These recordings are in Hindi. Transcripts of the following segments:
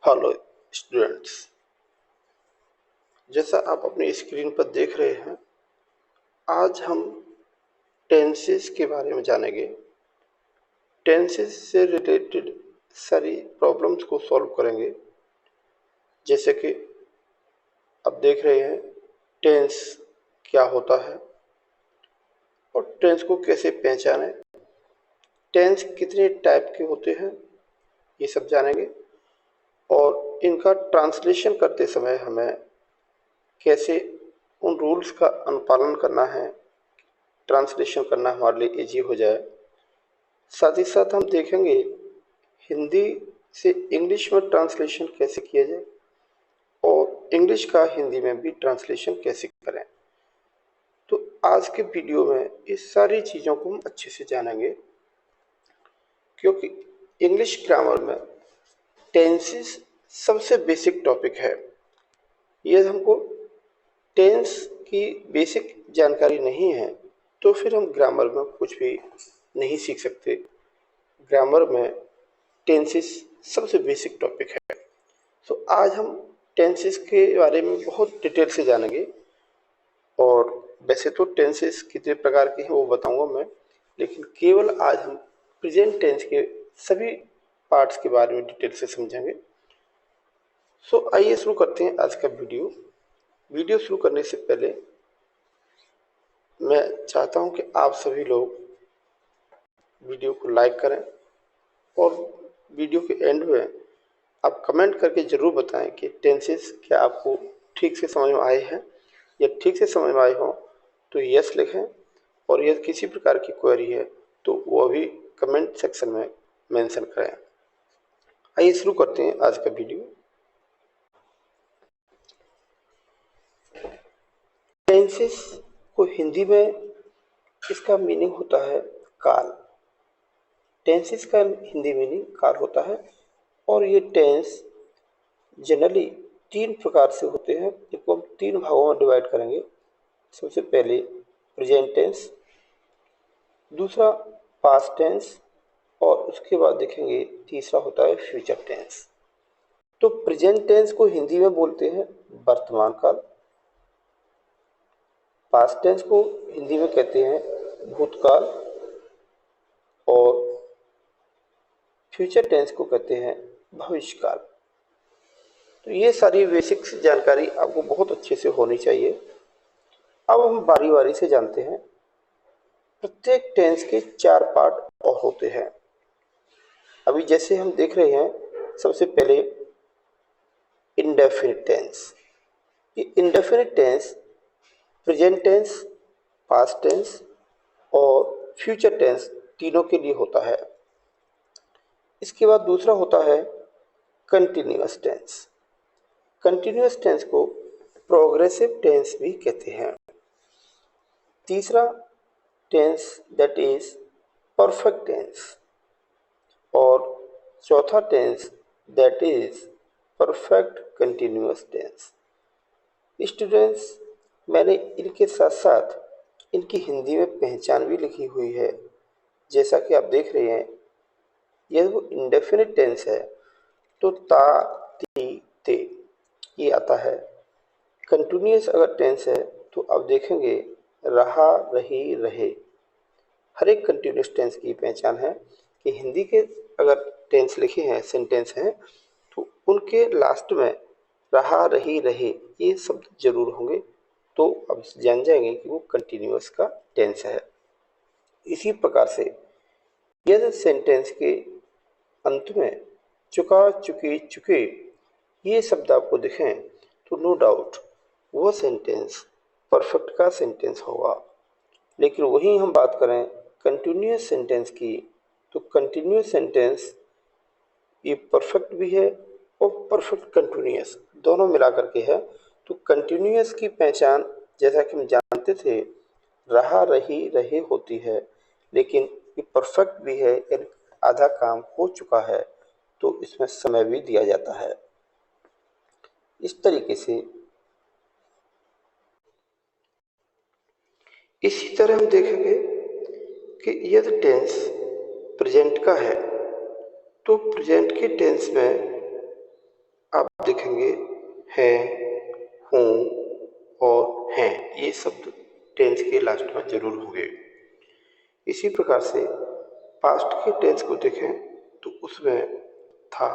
हेलो स्टूडेंट्स, जैसा आप अपनी स्क्रीन पर देख रहे हैं, आज हम टेंसेस के बारे में जानेंगे। टेंसेस से रिलेटेड सारी प्रॉब्लम्स को सॉल्व करेंगे। जैसे कि अब देख रहे हैं टेंस क्या होता है और टेंस को कैसे पहचानें, टेंस कितने टाइप के होते हैं, ये सब जानेंगे। और इनका ट्रांसलेशन करते समय हमें कैसे उन रूल्स का अनुपालन करना है, ट्रांसलेशन करना हमारे लिए इजी हो जाए। साथ ही साथ हम देखेंगे हिंदी से इंग्लिश में ट्रांसलेशन कैसे किया जाए और इंग्लिश का हिंदी में भी ट्रांसलेशन कैसे करें। तो आज के वीडियो में इस सारी चीज़ों को हम अच्छे से जानेंगे, क्योंकि इंग्लिश ग्रामर में टेंसेस सबसे बेसिक टॉपिक है। यदि हमको टेंस की बेसिक जानकारी नहीं है तो फिर हम ग्रामर में कुछ भी नहीं सीख सकते। ग्रामर में टेंसेस सबसे बेसिक टॉपिक है। तो आज हम टेंसेस के बारे में बहुत डिटेल से जानेंगे। और वैसे तो टेंसेस कितने प्रकार के हैं वो बताऊंगा मैं, लेकिन केवल आज हम प्रेजेंट टेंस के सभी पार्ट्स के बारे में डिटेल से समझेंगे। सो आइए शुरू करते हैं आज का वीडियो शुरू करने से पहले मैं चाहता हूं कि आप सभी लोग वीडियो को लाइक करें और वीडियो के एंड में आप कमेंट करके ज़रूर बताएं कि टेंसेस क्या आपको ठीक से समझ में आए हैं। या ठीक से समझ में आए हों तो यस लिखें, और यदि किसी प्रकार की क्वेरी है तो वो भी कमेंट सेक्शन में मेंशन करें। आइए शुरू करते हैं आज का वीडियो। टेंसेस को हिंदी में इसका मीनिंग होता है काल। टेंसेस का हिंदी मीनिंग काल होता है और ये टेंस जनरली तीन प्रकार से होते हैं। इनको हम तीन भागों में डिवाइड करेंगे। सबसे पहले प्रेजेंट टेंस, दूसरा पास्ट टेंस और उसके बाद देखेंगे तीसरा होता है फ्यूचर टेंस। तो प्रेजेंट टेंस को हिंदी में बोलते हैं वर्तमान काल, पास्ट टेंस को हिंदी में कहते हैं भूतकाल और फ्यूचर टेंस को कहते हैं भविष्यकाल। तो ये सारी बेसिक जानकारी आपको बहुत अच्छे से होनी चाहिए। अब हम बारी बारी से जानते हैं। प्रत्येक टेंस के चार पार्ट और होते हैं। अभी जैसे हम देख रहे हैं, सबसे पहले इंडेफिनिट टेंस। ये indefinite tense present tense, past tense और फ्यूचर टेंस तीनों के लिए होता है। इसके बाद दूसरा होता है कंटिन्यूअस टेंस। कंटिन्यूअस टेंस को प्रोग्रेसिव टेंस भी कहते हैं। तीसरा tense that is perfect tense और चौथा tense that is perfect continuous tense. Students, मैंने इनके साथ साथ इनकी हिंदी में पहचान भी लिखी हुई है। जैसा कि आप देख रहे हैं, यदि वो इंडेफिनिट टेंस है तो ता, ती, ते ये आता है। कंटिन्यूअस अगर टेंस है तो आप देखेंगे रहा, रही, रहे। हर एक कंटिन्यूअस टेंस की पहचान है कि हिंदी के अगर टेंस लिखे हैं, सेंटेंस हैं, तो उनके लास्ट में रहा, रही, रहे ये शब्द जरूर होंगे। तो अब जान जाएंगे कि वो कंटिन्यूअस का टेंस है। इसी प्रकार से यदि सेंटेंस के अंत में चुका, चुके, चुके ये शब्द आपको दिखें तो नो डाउट वो सेंटेंस परफेक्ट का सेंटेंस होगा। लेकिन वहीं हम बात करें कंटिन्यूअस सेंटेंस की, तो कंटिन्यूअस सेंटेंस ये परफेक्ट भी है और परफेक्ट कंटिन्यूअस दोनों मिला करके है। तो कंटिन्यूअस की पहचान जैसा कि हम जानते थे रहा, रही, रहे होती है, लेकिन ये परफेक्ट भी है, यानी आधा काम हो चुका है तो इसमें समय भी दिया जाता है। इस तरीके से इसी तरह हम देखेंगे कि यदि टेंस प्रेजेंट का है तो प्रेजेंट के टेंस में आप देखेंगे हैं, हूँ और हैं, ये शब्द टेंस के लास्ट में जरूर होंगे। इसी प्रकार से पास्ट के टेंस को देखें तो उसमें था,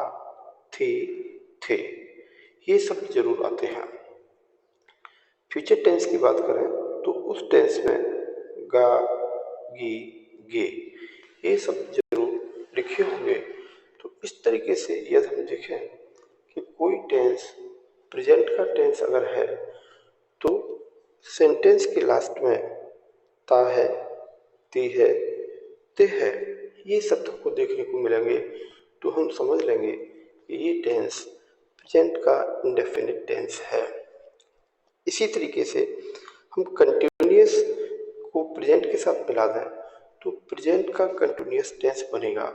थी, थे, ये शब्द जरूर आते हैं। फ्यूचर टेंस की बात करें तो उस टेंस में गा, गी, गे, ये शब्द जरूर लिखे होंगे। तो इस तरीके से यदि हम देखें कि कोई टेंस प्रेजेंट का टेंस अगर है तो सेंटेंस के लास्ट में ता है, ती है, ते है, ये शब्द को देखने को मिलेंगे तो हम समझ लेंगे कि ये टेंस प्रेजेंट का इंडेफिनिट टेंस है। इसी तरीके से हम कंटिन्यूअस को प्रेजेंट के साथ मिला दें तो प्रेजेंट का कंटिन्यूअस टेंस बनेगा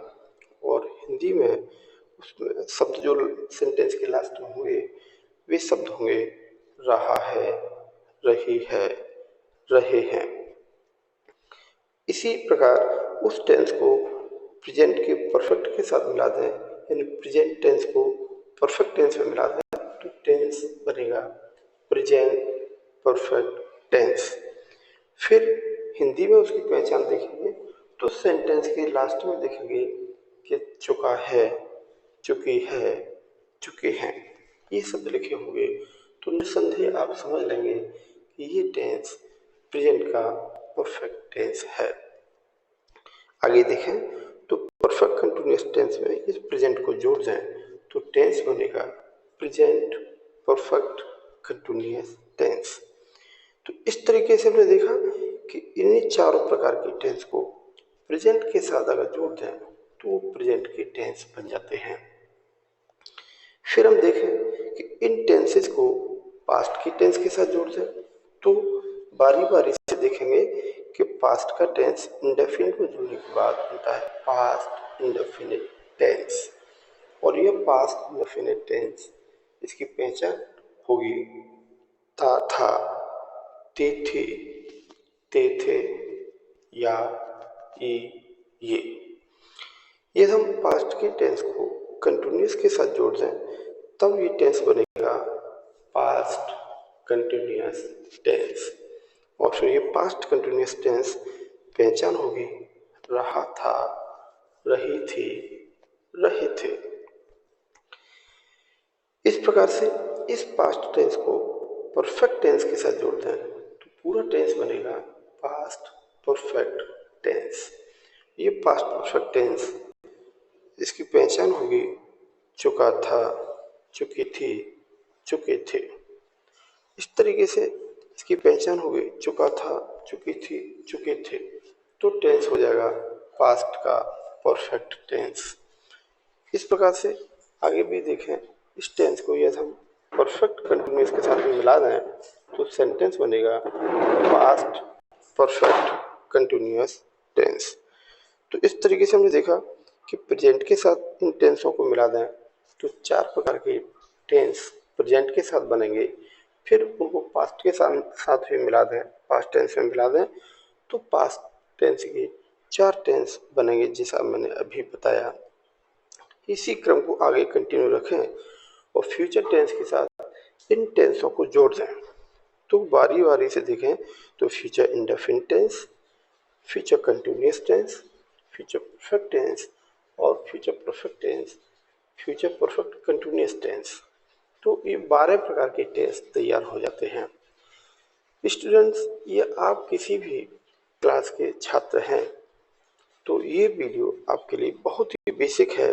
और हिंदी में उसमें शब्द जो सेंटेंस के लास्ट में होंगे वे शब्द होंगे रहा है, रही है, रहे हैं। इसी प्रकार उस टेंस को प्रेजेंट के परफेक्ट के साथ मिला दें, यानी प्रेजेंट टेंस को परफेक्ट टेंस में मिला दें तो टेंस बनेगा प्रेजेंट परफेक्ट टेंस। फिर हिंदी में उसकी पहचान देखेंगे तो सेंटेंस के लास्ट में देखेंगे कि चुका है, चुकी है, चुके हैं, ये शब्द लिखे होंगे तो निस्संदेह आप समझ लेंगे कि ये टेंस प्रेजेंट का परफेक्ट टेंस है। आगे देखें तो परफेक्ट कंटिन्यूअस टेंस में इस प्रेजेंट को जोड़ दें तो टेंस बनेगा प्रेजेंट परफेक्ट कंटिन्यूअस टेंस। तो इस तरीके से हमने देखा कि इन्हीं चारों प्रकार के टेंस को प्रेजेंट के साथ अगर जोड़ दें तो वो प्रेजेंट के टेंस बन जाते हैं। फिर हम देखें कि इन टेंसेस को पास्ट की टेंस के साथ जोड़ दें तो बारी बारी से देखेंगे कि पास्ट का टेंस इंडेफिनिट में जुड़ने के बाद बनता है पास्ट इंडेफिनिट टेंस और यह पास्ट इंडेफिनिट टेंस इसकी पहचान होगी था, ते थे, ते थे या ये। यदि हम पास्ट के टेंस को कंटिन्यूअस के साथ जोड़ दें तब ये टेंस बनेगा पास्ट कंटिन्यूअस टेंस और फिर ये पास्ट कंटिन्यूअस टेंस पहचान होगी रहा था, रही थी, रहे थे। इस प्रकार से इस पास्ट टेंस को परफेक्ट टेंस के साथ जोड़ दें तो पूरा टेंस बनेगा पास्ट परफेक्ट टेंस। ये पास्ट परफेक्ट टेंस इसकी पहचान होगी चुका था, चुकी थी, चुके थे। इस तरीके से इसकी पहचान होगी चुका था, चुकी थी, चुके थे, तो टेंस हो जाएगा पास्ट का परफेक्ट टेंस। इस प्रकार से आगे भी देखें इस टेंस को यदि हम परफेक्ट कंटिन्यूअस के साथ में मिला दें तो सेंटेंस बनेगा पास्ट परफेक्ट कंटिन्यूअस टेंस। तो इस तरीके से हमने देखा कि प्रेजेंट के साथ इन टेंसों को मिला दें तो चार प्रकार के टेंस प्रेजेंट के साथ बनेंगे। फिर उनको पास्ट के साथ भी मिला दें, पास्ट टेंस में मिला दें तो पास्ट टेंस के चार टेंस बनेंगे जैसा मैंने अभी बताया। इसी क्रम को आगे कंटिन्यू रखें और फ्यूचर टेंस के साथ इन टेंसों को जोड़ दें तो बारी बारी से देखें तो future indefinite tense, future continuous tense, future perfect tense और future perfect tense, future perfect continuous tense. तो ये 12 प्रकार के टेंस तैयार हो जाते हैं। स्टूडेंट्स, ये आप किसी भी क्लास के छात्र हैं तो ये वीडियो आपके लिए बहुत ही बेसिक है,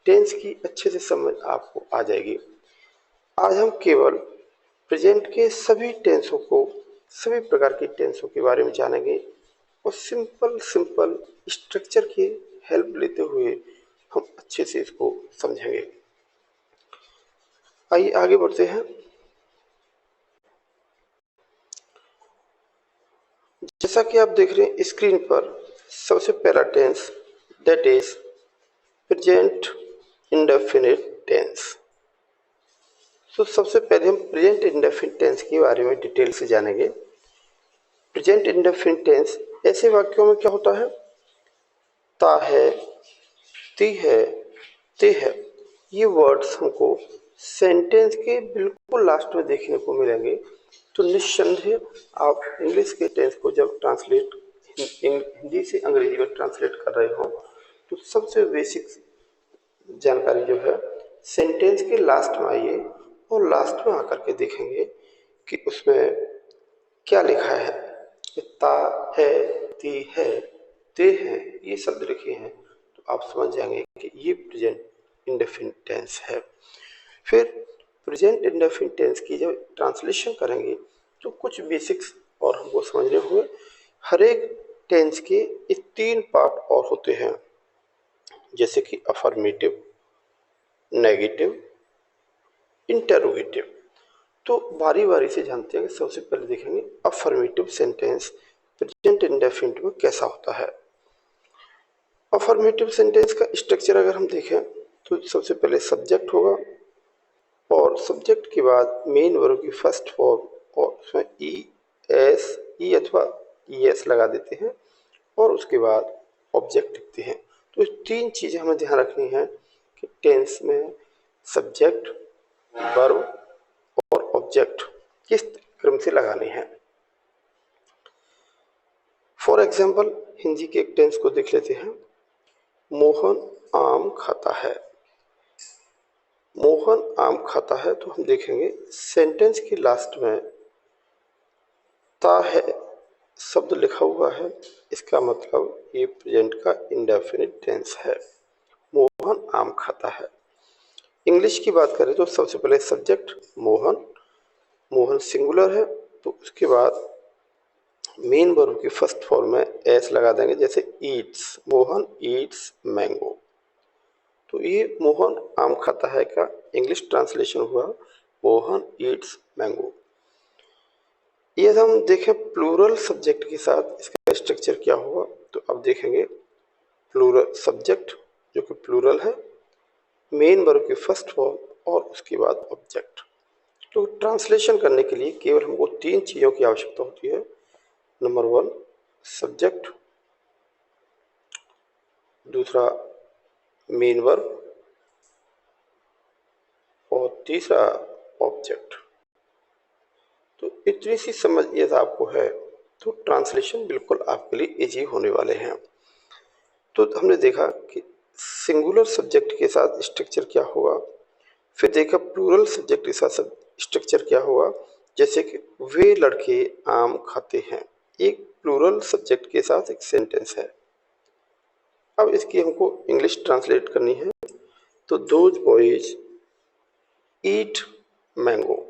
टेंस की अच्छे से समझ आपको आ जाएगी। आज हम केवल प्रेजेंट के सभी टेंसों को, सभी प्रकार के टेंसों के बारे में जानेंगे और सिंपल स्ट्रक्चर की हेल्प लेते हुए हम अच्छे से इसको समझेंगे। आइए आगे बढ़ते हैं। जैसा कि आप देख रहे हैं स्क्रीन पर, सबसे पहला tense that is present indefinite tense. तो सबसे पहले हम प्रेजेंट इंडेफिनिट टेंस के बारे में डिटेल से जानेंगे। प्रेजेंट इंडेफिनिट टेंस ऐसे वाक्यों में क्या होता है, ता है, ती है, ते है, ये वर्ड्स हमको सेंटेंस के बिल्कुल लास्ट में देखने को मिलेंगे। तो निस्संदेह आप इंग्लिश के टेंस को जब ट्रांसलेट हिंदी से अंग्रेजी में ट्रांसलेट कर रहे हो तो सबसे बेसिक जानकारी जो है सेंटेंस के लास्ट में आइए और लास्ट में आकर के देखेंगे कि उसमें क्या लिखा है। ता है, ती है, ते हैं, ये शब्द लिखे हैं तो आप समझ जाएंगे कि ये प्रेजेंट इंडेफिनिट टेंस है। फिर प्रेजेंट इंडेफिनिट टेंस की जब ट्रांसलेशन करेंगे तो कुछ बेसिक्स और हमको समझने हुए। हर एक टेंस के ये 3 पार्ट और होते हैं, जैसे कि अफर्मेटिव, नेगेटिव, इंटरोगेटिव। तो बारी बारी से जानते हैं। सबसे पहले देखेंगे अफर्मेटिव सेंटेंस प्रेजेंट इंडेफिनिट में कैसा होता है। अफर्मेटिव सेंटेंस का स्ट्रक्चर अगर हम देखें तो सबसे पहले सब्जेक्ट होगा और सब्जेक्ट के बाद मेन वर्ब की फर्स्ट फॉर्म और उसमें ई अथवा ईएस लगा देते हैं और उसके बाद ऑब्जेक्ट लिखते हैं। तो इस 3 चीज़ें हमें ध्यान रखनी है कि टेंस में सब्जेक्ट, वर्ब और ऑब्जेक्ट किस क्रम से लगाने हैं। फॉर एग्जाम्पल हिंदी के एक टेंस को देख लेते हैं। मोहन आम खाता है। मोहन आम खाता है तो हम देखेंगे सेंटेंस के लास्ट में ता है शब्द लिखा हुआ है। इसका मतलब ये प्रेजेंट का इंडेफिनिट टेंस है। मोहन आम खाता है। इंग्लिश की बात करें तो सबसे पहले सब्जेक्ट मोहन, मोहन सिंगुलर है तो उसके बाद मेन वर्ब की फर्स्ट फॉर्म में एस लगा देंगे, जैसे ईट्स, मोहन ईट्स मैंगो। तो ये मोहन आम खाता है का इंग्लिश ट्रांसलेशन हुआ मोहन ईट्स मैंगो। ये हम देखें प्लूरल सब्जेक्ट के साथ इसका स्ट्रक्चर क्या हुआ तो अब देखेंगे प्लूरल सब्जेक्ट जो कि प्लूरल है, मेन वर्ब की फर्स्ट फॉर्म और उसके बाद ऑब्जेक्ट। तो ट्रांसलेशन करने के लिए केवल हमको 3 चीज़ों की आवश्यकता होती है। नंबर 1 सब्जेक्ट, दूसरा मेन वर्ब और तीसरा ऑब्जेक्ट। तो इतनी सी समझ यदि आपको है तो ट्रांसलेशन बिल्कुल आपके लिए इजी होने वाले हैं। तो हमने देखा कि सिंगुलर सब्जेक्ट के साथ स्ट्रक्चर क्या होगा, फिर देखा प्लूरल सब्जेक्ट के साथ स्ट्रक्चर क्या होगा, जैसे कि वे लड़के आम खाते हैं। एक प्लूरल सब्जेक्ट के साथ एक सेंटेंस है। अब इसकी हमको इंग्लिश ट्रांसलेट करनी है तो दोज बॉयज ईट मैंगो।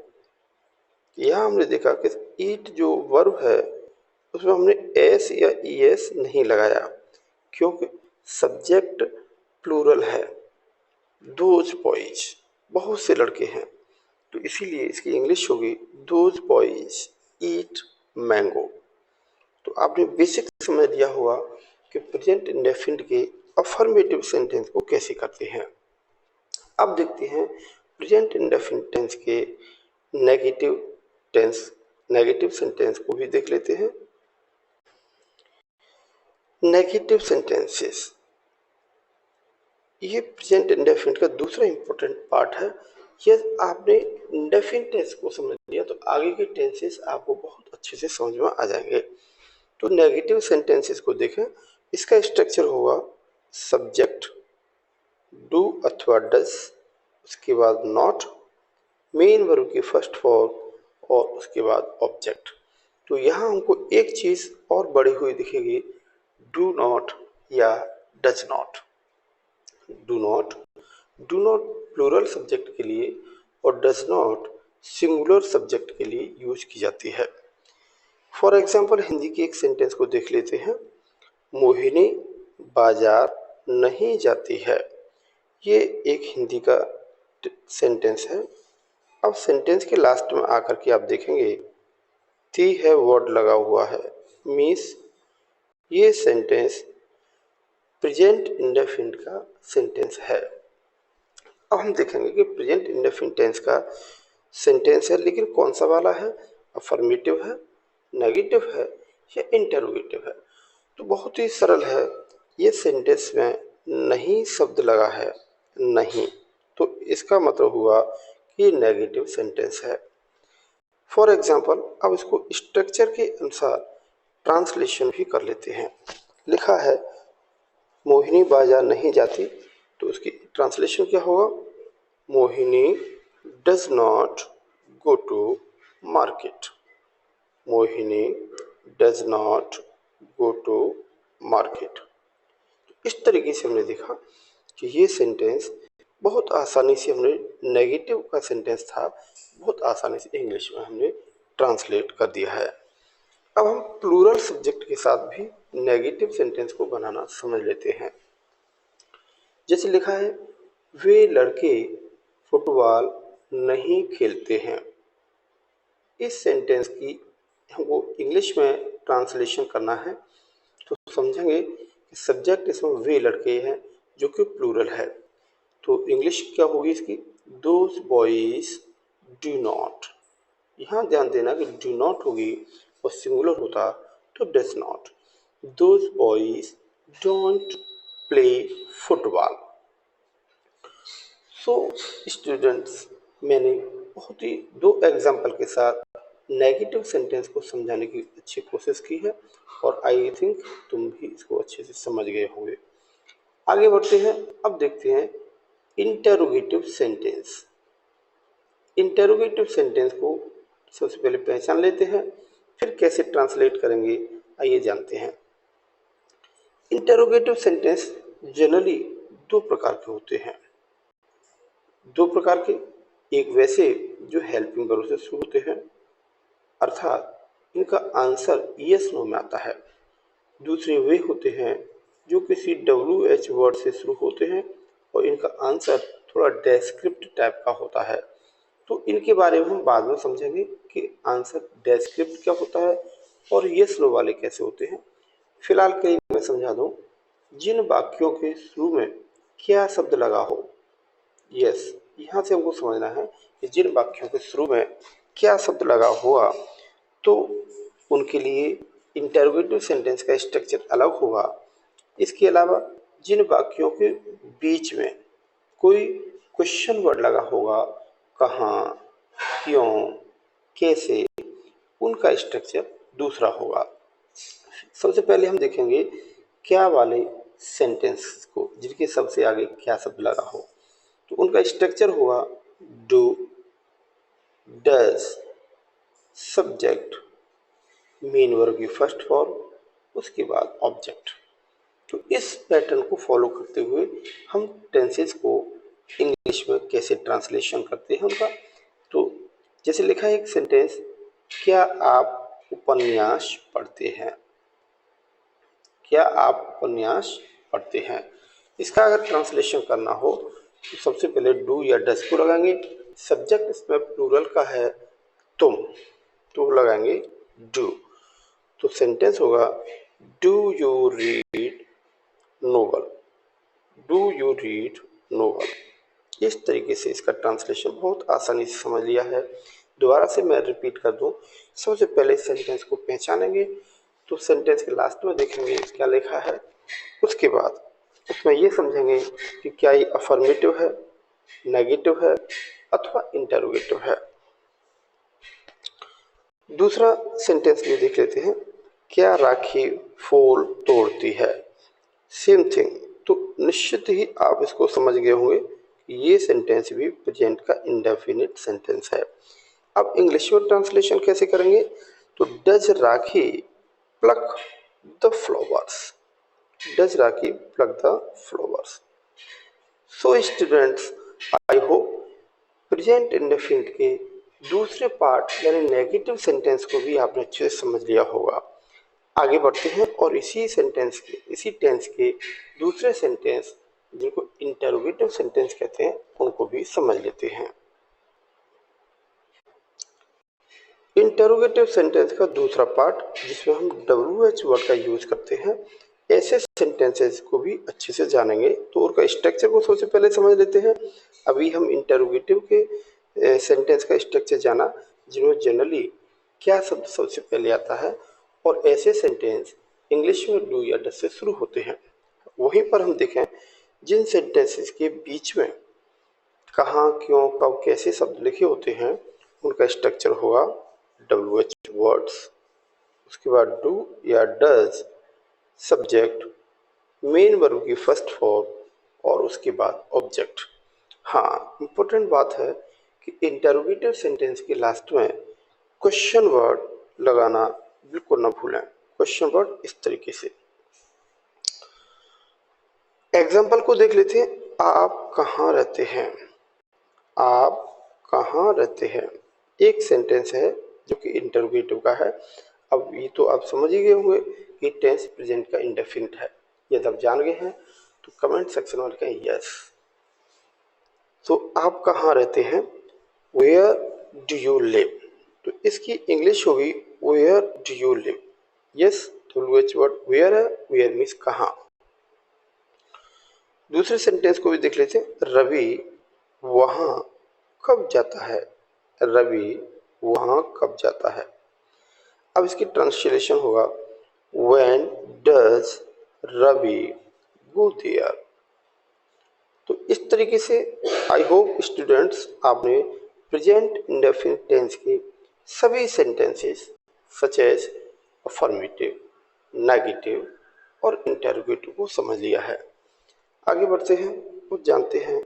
यहाँ हमने देखा कि ईट जो वर्ब है उसमें हमने एस या ईएस नहीं लगाया क्योंकि सब्जेक्ट प्लूरल है। दोज बॉयज बहुत से लड़के हैं तो इसीलिए इसकी इंग्लिश होगी दोज बॉयज ईट मैंगो। तो आपने बेसिक समझ लिया हुआ कि प्रेजेंट इंडेफिनिट के अफर्मेटिव सेंटेंस को कैसे करते हैं। अब देखते हैं प्रेजेंट इंडेफिनिट टेंस के नेगेटिव सेंटेंस को भी देख लेते हैं। नेगेटिव सेंटेंसेस ये प्रेजेंट इंडेफिनिट का दूसरा इंपॉर्टेंट पार्ट है। यदि आपने इंडेफिनिट टेंस को समझ लिया तो आगे के टेंसेस आपको बहुत अच्छे से समझ में आ जाएंगे। तो नेगेटिव सेंटेंसेस को देखें, इसका स्ट्रक्चर होगा सब्जेक्ट डू अथवा डज, उसके बाद नॉट, मेन वर्ब की फर्स्ट फॉर्म और उसके बाद ऑब्जेक्ट। तो यहाँ हमको एक चीज़ और बढ़ी हुई दिखेगी, डू नॉट या does not. Do not plural subject के लिए और डज नॉट सिंगुलर सब्जेक्ट के लिए यूज की जाती है। फॉर एग्जाम्पल हिंदी के एक सेंटेंस को देख लेते हैं। मोहिनी बाजार नहीं जाती है। ये एक हिंदी का सेंटेंस है। अब सेंटेंस के लास्ट में आकर के आप देखेंगे थी है वर्ड लगा हुआ है, मीन्स ये सेंटेंस प्रेजेंट इंडेफिनिट का सेंटेंस है। अब हम देखेंगे कि प्रेजेंट इंडेफिनिट टेंस का सेंटेंस है लेकिन कौन सा वाला है, अफर्मेटिव है, नेगेटिव है या इंटरोगेटिव है। तो बहुत ही सरल है, ये सेंटेंस में नहीं शब्द लगा है, नहीं। तो इसका मतलब हुआ ये नेगेटिव सेंटेंस है। फॉर एग्जाम्पल अब इसको स्ट्रक्चर के अनुसार ट्रांसलेशन भी कर लेते हैं। लिखा है मोहिनी बाजार नहीं जाती, तो उसकी ट्रांसलेशन क्या होगा? Mohini does not go to market. Mohini does not go to market. इस तरीके से हमने देखा कि ये सेंटेंस बहुत आसानी से हमने नेगेटिव का सेंटेंस था, बहुत आसानी से इंग्लिश में हमने ट्रांसलेट कर दिया है। अब हम प्लूरल सब्जेक्ट के साथ भी नेगेटिव सेंटेंस को बनाना समझ लेते हैं। जैसे लिखा है वे लड़के फुटबॉल नहीं खेलते हैं। इस सेंटेंस की हमको इंग्लिश में ट्रांसलेशन करना है, तो समझेंगे कि सब्जेक्ट इसमें वे लड़के हैं जो कि प्लूरल है, तो इंग्लिश क्या होगी इसकी? Those boys do not. यहाँ ध्यान देना कि डू नॉट होगी और सिंगुलर होता तो does not. Those boys don't play football. So students, मैंने बहुत ही 2 एग्जाम्पल के साथ नेगेटिव सेंटेंस को समझाने की अच्छी कोशिश की है और आई थिंक तुम भी इसको अच्छे से समझ गए होंगे। आगे बढ़ते हैं। अब देखते हैं इंटरोगेटिव सेंटेंस। इंटरोगेटिव सेंटेंस को सबसे पहले पहचान लेते हैं, फिर कैसे ट्रांसलेट करेंगे आइए जानते हैं। इंटरोगेटिव सेंटेंस जनरली 2 प्रकार के होते हैं। 2 प्रकार के, एक वैसे जो हेल्पिंग वर्ब से शुरू होते हैं अर्थात इनका आंसर यस नो में आता है। दूसरे वे होते हैं जो किसी WH वर्ड से शुरू होते हैं और इनका आंसर थोड़ा डेस्क्रिप्ट टाइप का होता है। तो इनके बारे में हम बाद में समझेंगे कि आंसर डेस्क्रिप्ट क्या होता है और यस नो वाले कैसे होते हैं। फिलहाल के लिए मैं समझा दूं, जिन वाक्यों के शुरू में क्या शब्द लगा हो, यस, यहाँ से हमको समझना है कि जिन वाक्यों के शुरू में क्या शब्द लगा हुआ तो उनके लिए इंटरोगेटिव सेंटेंस का स्ट्रक्चर अलग होगा। इसके अलावा जिन वाक्यों के बीच में कोई क्वेश्चन वर्ड लगा होगा, कहाँ, क्यों, कैसे, उनका स्ट्रक्चर दूसरा होगा। सबसे पहले हम देखेंगे क्या वाले सेंटेंस को, जिनके सबसे आगे क्या शब्द लगा हो, तो उनका स्ट्रक्चर होगा do, does, subject, main verb की फर्स्ट फॉर्म, उसके बाद ऑब्जेक्ट। तो इस पैटर्न को फॉलो करते हुए हम टेंसेस को इंग्लिश में कैसे ट्रांसलेशन करते हैं उनका। तो जैसे लिखा है एक सेंटेंस, क्या आप उपन्यास पढ़ते हैं? क्या आप उपन्यास पढ़ते हैं? इसका अगर ट्रांसलेशन करना हो तो सबसे पहले डू या डज को लगाएंगे। सब्जेक्ट इसमें प्लूरल का है तुम, तो लगाएंगे डू। तो सेंटेंस होगा do you read novel. Do you read novel. इस तरीके से इसका ट्रांसलेशन बहुत आसानी से समझ लिया है। दोबारा से मैं रिपीट कर दूं, सबसे पहले सेंटेंस को पहचानेंगे, तो सेंटेंस के लास्ट में देखेंगे क्या लिखा है, उसके बाद उसमें ये समझेंगे कि क्या ये अफर्मेटिव है, नेगेटिव है अथवा इंटरोगेटिव है। दूसरा सेंटेंस भी देख लेते हैं, क्या राखी फूल तोड़ती है? Same thing. तो निश्चित ही आप इसको समझ गए होंगे, ये सेंटेंस भी प्रेजेंट का इंडेफिनिट सेंटेंस है। अब इंग्लिश में ट्रांसलेशन कैसे करेंगे, तो does rakhi plug the flowers. Does rakhi plug the flowers. So students, I hope present indefinite के दूसरे पार्ट यानी नेगेटिव सेंटेंस को भी आपने अच्छे से समझ लिया होगा। आगे बढ़ते हैं और इसी टेंस के दूसरे सेंटेंस जिनको इंटरोगेटिव सेंटेंस कहते हैं उनको भी समझ लेते हैं। इंटरोगेटिव सेंटेंस का दूसरा पार्ट जिसमें हम WH वर्ड का यूज करते हैं, ऐसे सेंटेंसेस को भी अच्छे से जानेंगे। तो उनका स्ट्रक्चर को सबसे पहले समझ लेते हैं। अभी हम इंटरोगेटिव के सेंटेंस का स्ट्रक्चर जाना, जिनमें जनरली क्या शब्द सबसे पहले आता है और ऐसे सेंटेंस इंग्लिश में डू या डज से शुरू होते हैं। वहीं पर हम देखें जिन सेंटेंसेस के बीच में कहाँ, क्यों, कब, कैसे शब्द लिखे होते हैं उनका स्ट्रक्चर होगा WH वर्ड्स। उसके बाद डू या डज सब्जेक्ट, मेन वर्ब की फर्स्ट फॉर्म और उसके बाद ऑब्जेक्ट। हाँ, इम्पोर्टेंट बात है कि इंटरोगेटिव सेंटेंस के लास्ट में क्वेश्चन वर्ड लगाना बिल्कुल ना भूलें। क्वेश्चन वर्ड इस तरीके से, एग्जाम्पल को देख लेते हैं। आप कहाँ रहते हैं, आप कहाँ रहते हैं, एक सेंटेंस है जो कि इंटरोगेटिव का है। अब ये तो आप समझ ही गए होंगे कि टेंस प्रेजेंट का इंडेफिनिट है। यदि आप जान गए हैं तो कमेंट सेक्शन में लिखें यस। तो आप कहाँ रहते हैं, वेयर डू यू लिव, तो इसकी इंग्लिश होगी where do you live. Yes, WH word where है, वेयर मीन्स कहाँ। दूसरे सेंटेंस को भी देख लेते हैं। रवि वहाँ कब जाता है, रवि वहाँ कब जाता है। अब इसकी ट्रांसलेशन होगा when does Ravi go there. तो इस तरीके से आई होप स्टूडेंट्स आपने प्रेजेंट इंडेफिनिट टेंस के सभी sentences such as affirmative, negative और इंटरोगेटिव को समझ लिया है। आगे बढ़ते हैं और जानते हैं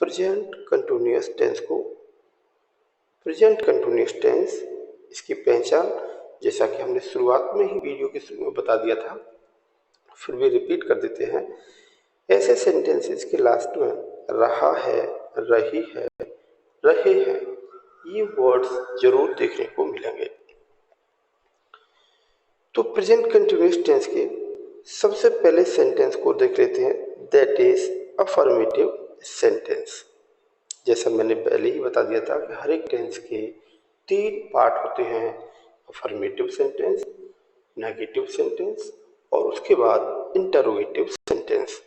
प्रेजेंट कंटिन्यूअस टेंस को। प्रेजेंट कंटिन्यूअस टेंस, इसकी पहचान जैसा कि हमने शुरुआत में ही वीडियो के शुरू में बता दिया था, फिर भी रिपीट कर देते हैं। ऐसे सेंटेंसेस के लास्ट में रहा है, रही है, रहे हैं, ये वर्ड्स जरूर देखने को मिलेंगे। तो प्रेजेंट कंटिन्यूअस टेंस के सबसे पहले सेंटेंस को देख लेते हैं, दैट इज अफर्मेटिव सेंटेंस। जैसा मैंने पहले ही बता दिया था कि हर एक टेंस के 3 पार्ट होते हैं, अफर्मेटिव सेंटेंस, नेगेटिव सेंटेंस और उसके बाद इंटरोगेटिव सेंटेंस।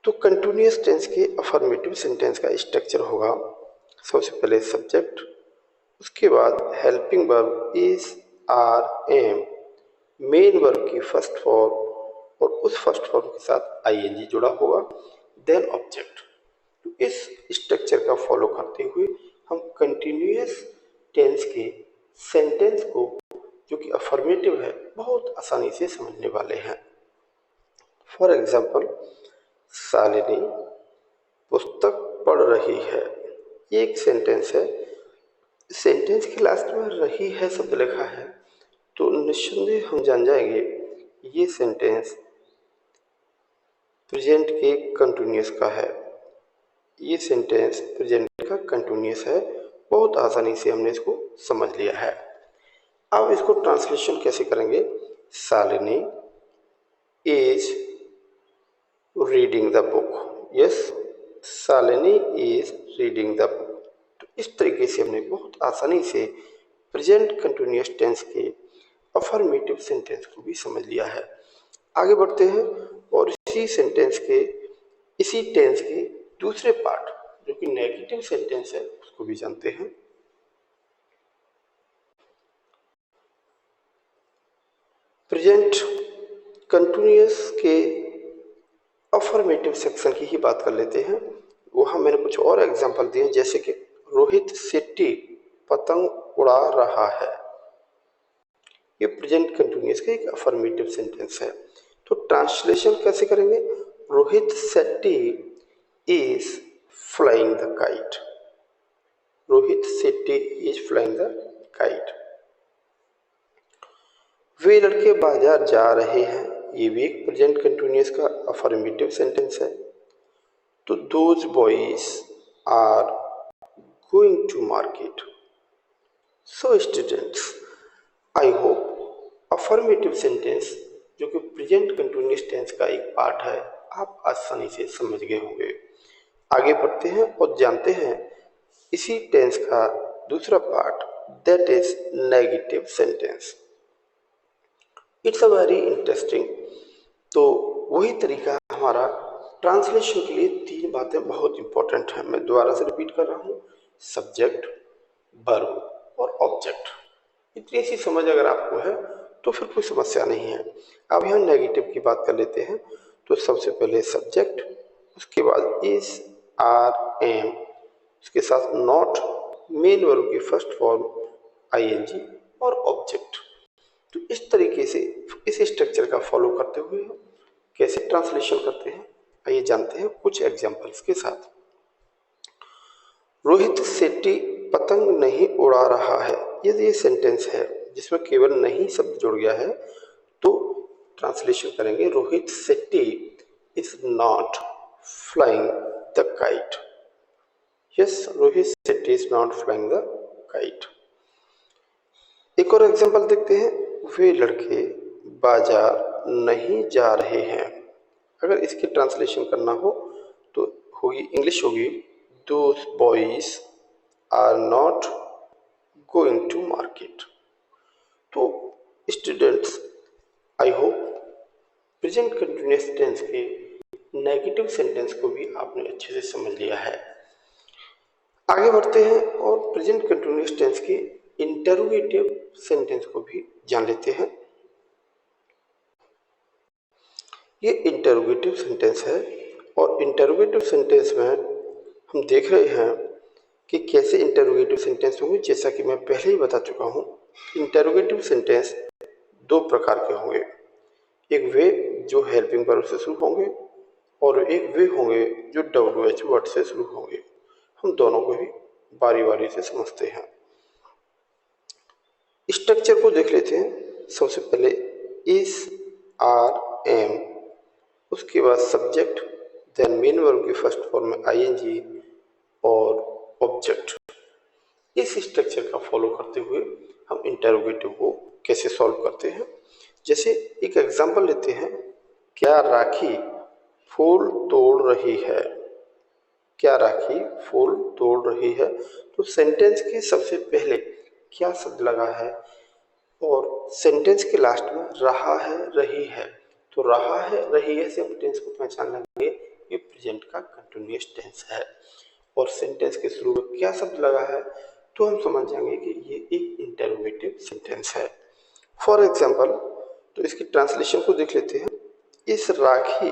तो कंटिन्यूअस टेंस के अफर्मेटिव सेंटेंस का स्ट्रक्चर होगा सबसे पहले सब्जेक्ट, उसके बाद helping verb is, are, am, main verb की फर्स्ट फॉर्म और उस फर्स्ट फॉर्म के साथ ING जुड़ा होगा, देन ऑब्जेक्ट। तो इस स्ट्रक्चर का फॉलो करते हुए हम कंटिन्यूअस टेंस के सेंटेंस को जो कि अफर्मेटिव है बहुत आसानी से समझने वाले हैं। फॉर एग्जाम्पल, शालिनी पुस्तक पढ़ रही है, ये एक सेंटेंस है। सेंटेंस के लास्ट में रही है शब्द लिखा है तो निस्संदेह हम जान जाएंगे ये सेंटेंस प्रेजेंट के कंटिन्यूअस का है। ये सेंटेंस प्रेजेंट का कंटिन्यूअस है, बहुत आसानी से हमने इसको समझ लिया है। अब इसको ट्रांसलेशन कैसे करेंगे, Shalini is reading the book. Yes, Shalini is reading the book. तो इस तरीके से हमने बहुत आसानी से प्रेजेंट कंटिन्यूअस टेंस के अफर्मेटिव सेंटेंस को भी समझ लिया है। आगे बढ़ते हैं और इसी टेंस के दूसरे पार्ट जो कि नेगेटिव सेंटेंस है उसको भी जानते हैं। प्रेजेंट कंटिन्यूअस के अफर्मेटिव सेक्शन की ही बात कर लेते हैं। वहां मैंने कुछ और एग्जांपल दिए, जैसे कि रोहित शेट्टी पतंग उड़ा रहा है, ये प्रेजेंट कंटिन्यूअस का एक अफर्मेटिव सेंटेंस है। तो ट्रांसलेशन कैसे करेंगे, Rohit Shetty is flying the kite. Rohit Shetty is flying the kite. वे लड़के बाजार जा रहे हैं, ये भी एक प्रेजेंट कंटिन्यूअस का अफर्मेटिव सेंटेंस है। तो those boys are going to market. So students, I hope affirmative sentence जो कि प्रेजेंट कंटिन्यूअस टेंस का एक पार्ट है आप आसानी से समझ गए होंगे। आगे बढ़ते हैं और जानते हैं इसी टेंस का दूसरा part, that is negative sentence. It's a very interesting. तो वही तरीका हमारा ट्रांसलेशन के लिए 3 बातें बहुत इंपॉर्टेंट हैं। मैं दोबारा से रिपीट कर रहा हूँ, सब्जेक्ट, वर्ब और ऑब्जेक्ट। इतनी सी समझ अगर आपको है तो फिर कोई समस्या नहीं है। अब यहाँ नेगेटिव की बात कर लेते हैं। तो सबसे पहले सब्जेक्ट, उसके बाद इज, आर, एम, उसके साथ नॉट, मेन वर्ब की फर्स्ट फॉर्म आईएनजी और ऑब्जेक्ट। तो इस तरीके से इस स्ट्रक्चर का फॉलो करते हुए हम कैसे ट्रांसलेशन करते हैं, आइए जानते हैं कुछ एग्जांपल्स के साथ। रोहित शेट्टी पतंग नहीं उड़ा रहा है, ये सेंटेंस है जिसमें केवल नहीं शब्द जुड़ गया है, तो ट्रांसलेशन करेंगे Rohit Shetty is not flying the kite. Yes, Rohit Shetty is not flying the kite. एक और एग्जांपल देखते हैं, वे लड़के बाजार नहीं जा रहे हैं। अगर इसकी ट्रांसलेशन करना हो तो होगी, इंग्लिश होगी, those boys are not going to market. तो students, I hope present continuous tense के नेगेटिव सेंटेंस को भी आपने अच्छे से समझ लिया है। आगे बढ़ते हैं और प्रेजेंट कंटिन्यूअस टेंस के इंटरोगेटिव सेंटेंस को भी जान लेते हैं। ये इंटरोगेटिव सेंटेंस है और इंटरोगेटिव सेंटेंस में हम देख रहे हैं कि कैसे इंटरोगेटिव सेंटेंस होंगे। जैसा कि मैं पहले ही बता चुका हूँ, इंटरोगेटिव सेंटेंस दो प्रकार के होंगे, एक वे जो हेल्पिंग वर्ब से शुरू होंगे और एक वे होंगे जो WH वर्ड से शुरू होंगे। हम दोनों को ही बारी बारी से समझते हैं। स्ट्रक्चर को देख लेते हैं। सबसे पहले इज, आर, एम, उसके बाद सब्जेक्ट, देन मेन वर्ब की फर्स्ट फॉर्म में आईएनजी और ऑब्जेक्ट। इस स्ट्रक्चर का फॉलो करते हुए हम इंटरोगेटिव को कैसे सॉल्व करते हैं। जैसे एक एग्जांपल लेते हैं, क्या राखी फूल तोड़ रही है। क्या राखी फूल तोड़ रही है, तो सेंटेंस के सबसे पहले क्या शब्द लगा है और सेंटेंस के लास्ट में रहा है, रही है। तो रहा है, रही है से हम टेंस को पहचान लेंगे, ये प्रेजेंट का कंटिन्यूअस टेंस है। और सेंटेंस के शुरू में क्या शब्द लगा है तो हम समझ जाएंगे कि ये एक इंटरोगेटिव सेंटेंस है। फॉर एग्जाम्पल, तो इसकी ट्रांसलेशन को देख लेते हैं। इस राखी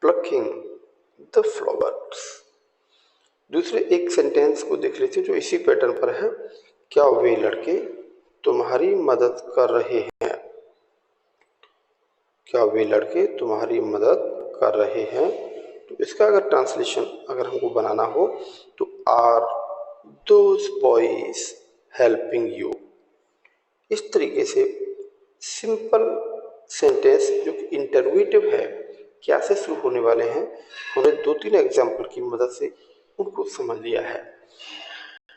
प्लकिंग द फ्लावर्स। दूसरे एक सेंटेंस को देख लेते हैं जो इसी पैटर्न पर है, क्या वे लड़के तुम्हारी मदद कर रहे हैं। क्या वे लड़के तुम्हारी मदद कर रहे हैं। तो इसका अगर ट्रांसलेशन अगर हमको बनाना हो तो are those boys helping you. इस तरीके से सिंपल सेंटेंस जो कि इंटरोगेटिव है, क्या से शुरू होने वाले हैं, हमने दो तीन एग्जाम्पल की मदद से उनको समझ लिया है।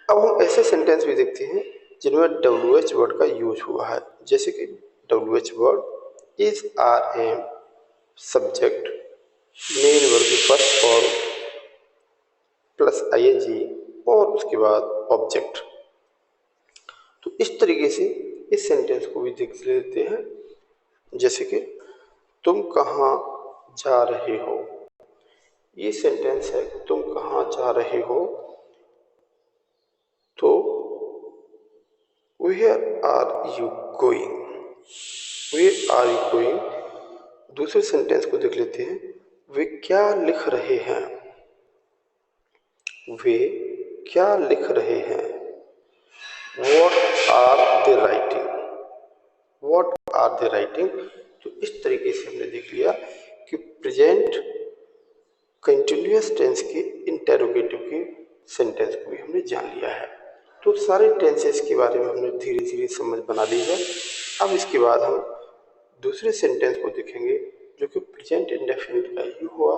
अब हम ऐसे सेंटेंस भी देखते हैं जिनमें WH वर्ड का यूज हुआ है। जैसे कि WH word is, are, am, subject, main verb की फर्स्ट फॉर्म प्लस आईएनजी और उसके बाद ऑब्जेक्ट। तो इस तरीके से इस सेंटेंस को भी देख लेते हैं। जैसे कि तुम कहाँ जा रहे हो। ये सेंटेंस है, तुम कहाँ जा रहे हो। तो where are you going. Where are you going. दूसरे सेंटेंस को देख लेते हैं, वे क्या लिख रहे हैं। वे क्या लिख रहे हैं। What are they writing? What are they writing? तो इस तरीके से हमने देख लिया कि प्रेजेंट कंटिन्यूअस टेंस के इंटरोगेटिव के सेंटेंस को भी हमने जान लिया है। तो सारे टेंसेस के बारे में हमने धीरे धीरे समझ बना ली है। अब इसके बाद हम दूसरे सेंटेंस को देखेंगे जो कि प्रेजेंट इंडेफिनिट का यू हुआ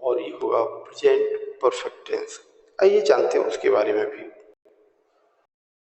और ये होगा प्रेजेंट परफेक्ट टेंस। आइए जानते हैं उसके बारे में भी।